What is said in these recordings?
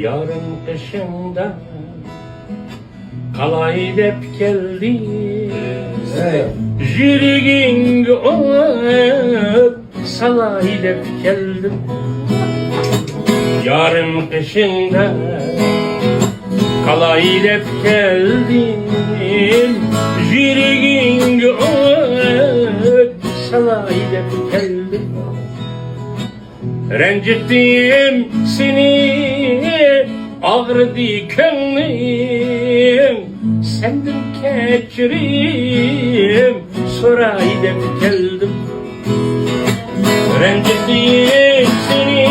Yarın kışında kalay dep geldi, jüriging olup salay dep geldim. Yarın kışında kalay dep geldim, jüriging olup salay dep geldim. Rencittim seni, ağrıdı könlüm, senden keçirim, soray dep geldim. Rencittim seni,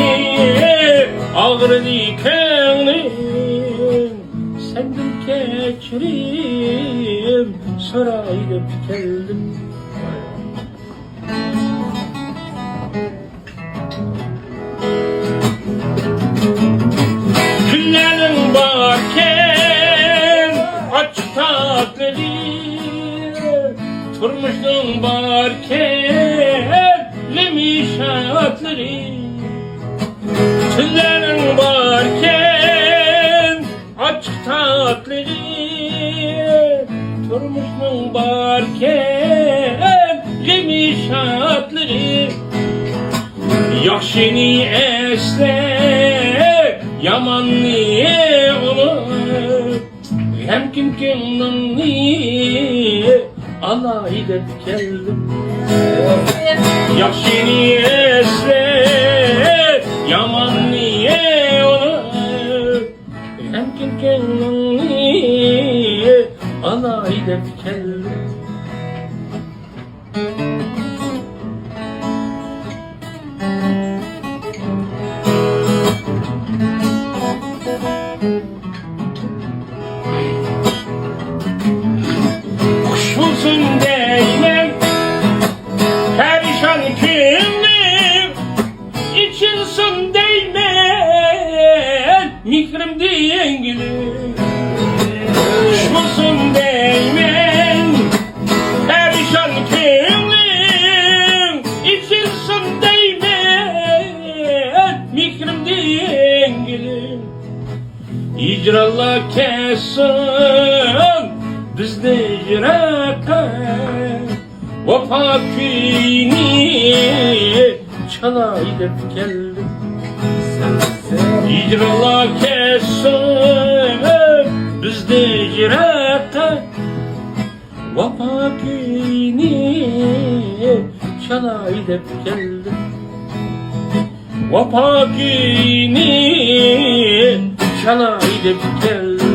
ağrıdı könlüm, senden keçirim, soray dep geldim. Günlerin varken açık tatları, turmuşluğun varken lemişatları. Günlerin varken açık tatları, turmuşluğun varken lemişatları. Yaxşini esle, yamanni olur, hem kim kimnanni alay dep geldim. Yaxşini esle, yamanni olur, hem kim kimnanni alay dep geldim. Kuşulsun değmem, perişan kimlim, içilsin değmem, mikrim dengilim. Kuşulsun değmem, perişan kimlim, içilsin değmem, mikrim dengilim. İcrallah kessin bizde icrata, vefa kuyunu çalay dep geldim. İcrallah kessin bizde icrata, vefa kuyunu çalay dep geldim. Vefa kuyunu çalay dep geldim.